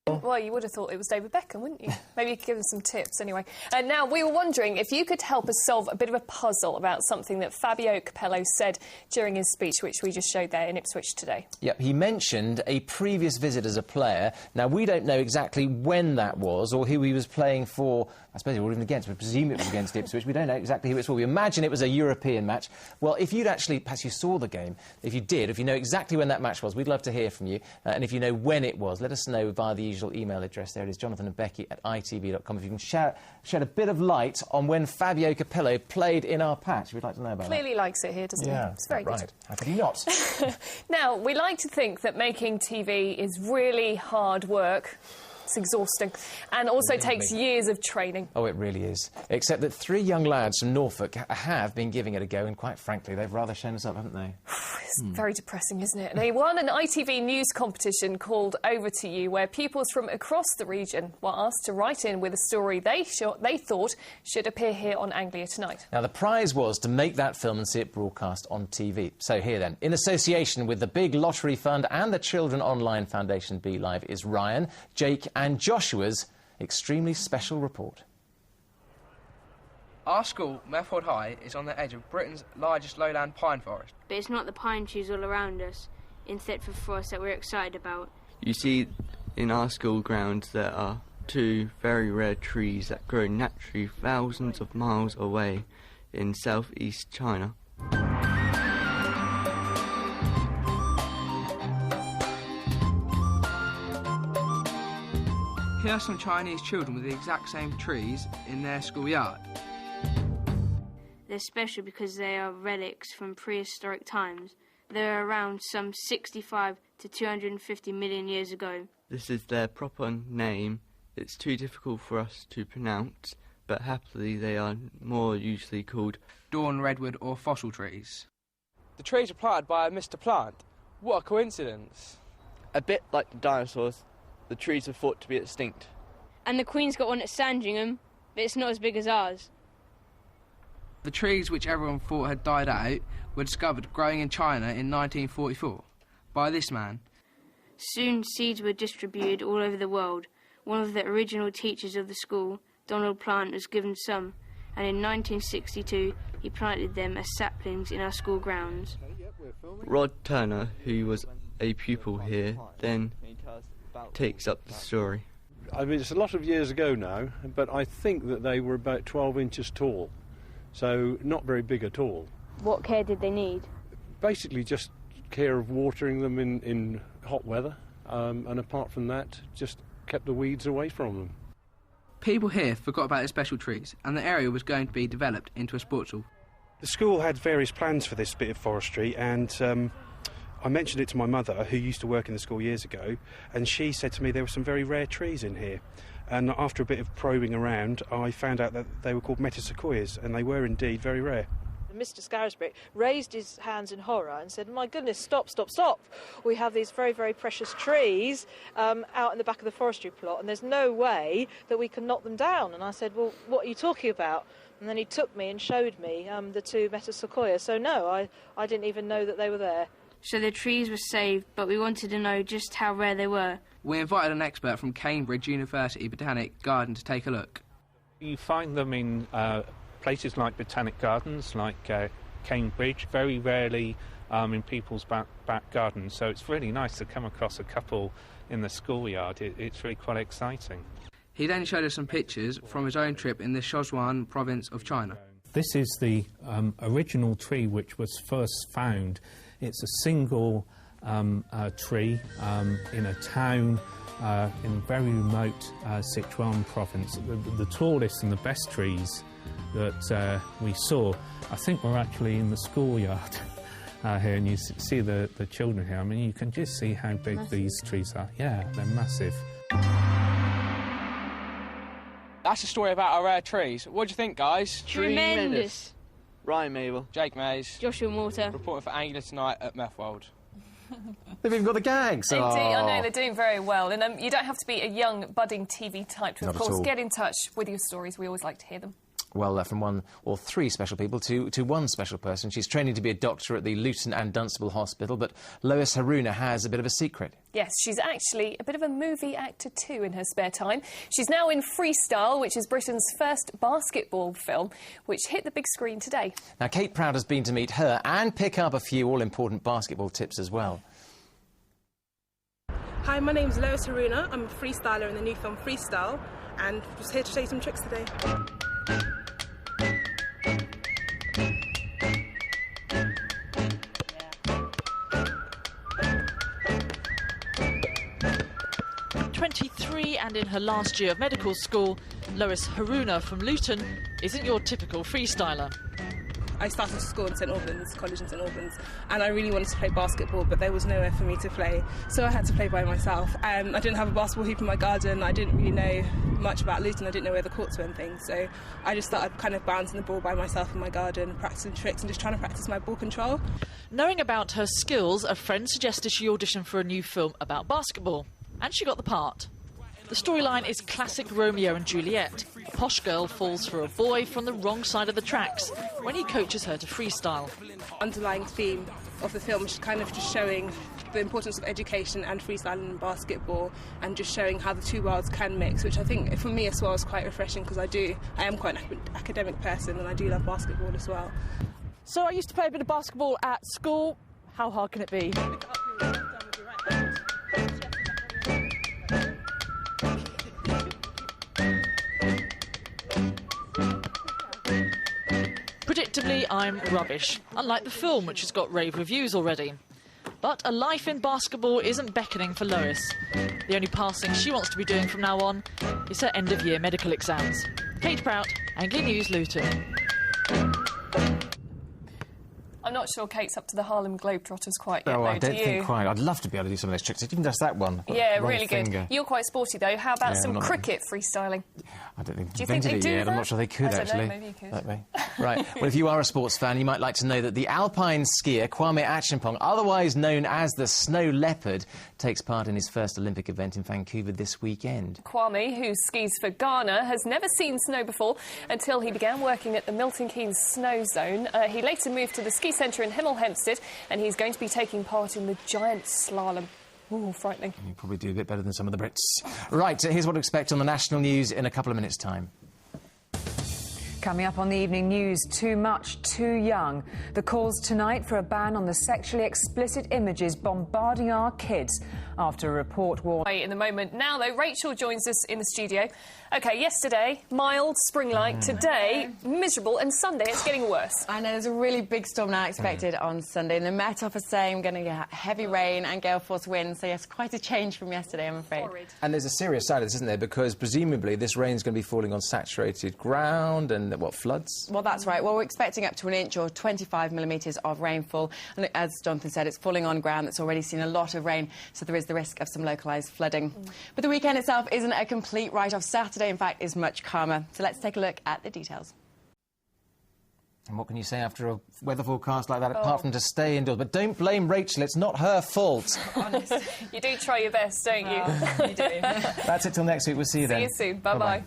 Well, you would have thought it was David Beckham, wouldn't you? Maybe you could give him some tips, anyway. And now, we were wondering if you could help us solve a bit of a puzzle about something that Fabio Capello said during his speech, which we just showed there in Ipswich today. Yep, he mentioned a previous visit as a player. Now, we don't know exactly when that was or who he was playing for. I suppose he wasn't against. We presume it was against Ipswich. We don't know exactly who it was for. We imagine it was a European match. Well, if you'd actually... Perhaps you saw the game. If you did, if you know exactly when that match was, we'd love to hear from you. And if you know when it was, let us know via the usual email address. There it is, Jonathan and Becky at ITV.com. If you can shed a bit of light on when Fabio Capello played in our patch, we'd like to know about Clearly likes it here, doesn't he? Yeah, it's very right. good. How could he not? Now, we like to think that making TV is really hard work. It's exhausting, and also takes years of training. Oh, it really is. Except that 3 young lads from Norfolk have been giving it a go, and quite frankly, they've rather shown us up, haven't they? It's very depressing, isn't it? They won an ITV news competition called Over to You, where pupils from across the region were asked to write in with a story they thought should appear here on Anglia Tonight. Now, the prize was to make that film and see it broadcast on TV. So here then, in association with the Big Lottery Fund and the Children Online Foundation Be Live, is Ryan, Jake and Joshua's extremely special report. Our school, Methwold High, is on the edge of Britain's largest lowland pine forest. But it's not the pine trees all around us, instead for forest that we're excited about. You see, in our school grounds there are 2 very rare trees that grow naturally thousands of miles away in southeast China. Here are some Chinese children with the exact same trees in their schoolyard. They're special because they are relics from prehistoric times. They were around some 65 to 250 million years ago. This is their proper name. It's too difficult for us to pronounce, but happily they are more usually called dawn redwood or fossil trees. The trees are planted by a Mr. Plant. What a coincidence. a bit like the dinosaurs. The trees are thought to be extinct. And the Queen's got one at Sandringham, but it's not as big as ours. The trees which everyone thought had died out were discovered growing in China in 1944 by this man. Soon seeds were distributed all over the world. One of the original teachers of the school, Donald Plant, was given some, and in 1962 he planted them as saplings in our school grounds. Rod Turner, who was a pupil here, then takes up the story. I mean, it's a lot of years ago now, but I think that they were about 12 inches tall, so not very big at all. What care did they need? Basically just care of watering them in hot weather, and apart from that, just kept the weeds away from them. People here forgot about the special trees, and the area was going to be developed into a sports hall. The school had various plans for this bit of forestry, and I mentioned it to my mother, who used to work in the school years ago, and she said to me there were some very rare trees in here. And after a bit of probing around, I found out that they were called metasequoias, and they were indeed very rare. Mr. Scarisbrick raised his hands in horror and said, "My goodness, stop, stop, stop. We have these very, very precious trees out in the back of the forestry plot, and there's no way that we can knock them down." And I said, "Well, what are you talking about?" And then he took me and showed me the two metasequoias. So no, I didn't even know that they were there. So the trees were saved, but we wanted to know just how rare they were. We invited an expert from Cambridge University Botanic Garden to take a look. You find them in places like Botanic Gardens, like Cambridge, very rarely in people's back gardens. So it's really nice to come across a couple in the schoolyard. It's really quite exciting. He then showed us some pictures from his own trip in the Sichuan province of China. This is the original tree which was first found. It's a single tree in a town in very remote Sichuan province. The tallest and the best trees that we saw, I think, were actually in the schoolyard here, and you see the children here. I mean, you can just see how big these trees are. Yeah, they're massive. That's a story about our rare trees. What do you think, guys? Tremendous. Ryan Mabel. Jake Mays. Joshua Mortar. Reporting for Anglia Tonight at Methwold. They've even got the gags. Indeed, I know, they're doing very well. And you don't have to be a young, budding TV type to, of course, get in touch with your stories. We always like to hear them. Well, from one or three special people to one special person. She's training to be a doctor at the Luton and Dunstable Hospital, but Lois Haruna has a bit of a secret. Yes, she's actually a bit of a movie actor too in her spare time. She's now in Freestyle, which is Britain's first basketball film, which hit the big screen today. Now, Kate Proud has been to meet her and pick up a few all-important basketball tips as well. Hi, my name's Lois Haruna. I'm a freestyler in the new film Freestyle, and just here to show you some tricks today. 23 and in her last year of medical school, Lois Haruna from Luton isn't your typical freestyler. I started school in St Albans, college in St Albans, and I really wanted to play basketball, but there was nowhere for me to play, so I had to play by myself. I didn't have a basketball hoop in my garden, I didn't really know much about Luton, I didn't know where the courts were and things, so I just started kind of bouncing the ball by myself in my garden, practicing tricks and just trying to practice my ball control. Knowing about her skills, a friend suggested she audition for a new film about basketball, and she got the part. The storyline is classic Romeo and Juliet. A posh girl falls for a boy from the wrong side of the tracks when he coaches her to freestyle. Underlying theme of the film is kind of just showing the importance of education and freestyling and basketball, and just showing how the two worlds can mix, which I think for me as well is quite refreshing, because I am quite an academic person and I do love basketball as well. So I used to play a bit of basketball at school. How hard can it be? Predictably, I'm rubbish, unlike the film, which has got rave reviews already. But a life in basketball isn't beckoning for Lois. The only passing she wants to be doing from now on is her end-of-year medical exams. Kate Prout, Anglia News, Luton. I'm not sure Kate's up to the Harlem Globetrotters quite yet, Oh, though, I don't do you? think quite. I'd love to be able to do some of those tricks. Even just that one. Yeah, Wrong really finger. good. You're quite sporty, though. How about some cricket freestyling? I don't think Do you they've think invented they it do yet. that? I'm not sure they could, I don't actually. know, maybe you could. That way. Right. Well, if you are a sports fan, you might like to know that the alpine skier Kwame Acheampong, otherwise known as the Snow Leopard, takes part in his first Olympic event in Vancouver this weekend. Kwame, who skis for Ghana, has never seen snow before until he began working at the Milton Keynes Snow Zone. He later moved to the ski centre in Hemel Hempstead, and he's going to be taking part in the giant slalom. Ooh, frightening. You probably do a bit better than some of the Brits. Right, here's what to expect on the national news in a couple of minutes' time. Coming up on the evening news, too much, too young. The calls tonight for a ban on the sexually explicit images bombarding our kids after a report warned. In the moment now, though, Rachel joins us in the studio. OK, yesterday, mild, spring-like. Today, miserable. And Sunday, it's getting worse. I know, there's a really big storm now expected on Sunday. And the Met Office saying we're going to get heavy rain and gale force winds. So, yes, quite a change from yesterday, I'm afraid. Horrid. And there's a serious side of this, isn't there? Because presumably this rain's going to be falling on saturated ground and, what, floods? Well, that's right. Well, we're expecting up to an inch or 25 millimetres of rainfall. And as Jonathan said, it's falling on ground that's already seen a lot of rain, so there is the risk of some localised flooding. But the weekend itself isn't a complete write-off. Saturday, in fact, is much calmer. So let's take a look at the details. And what can you say after a weather forecast like that, apart from to stay indoors? But don't blame Rachel, it's not her fault. You do try your best, don't you? You do. That's it till next week. We'll see you then. See you soon. Bye-bye.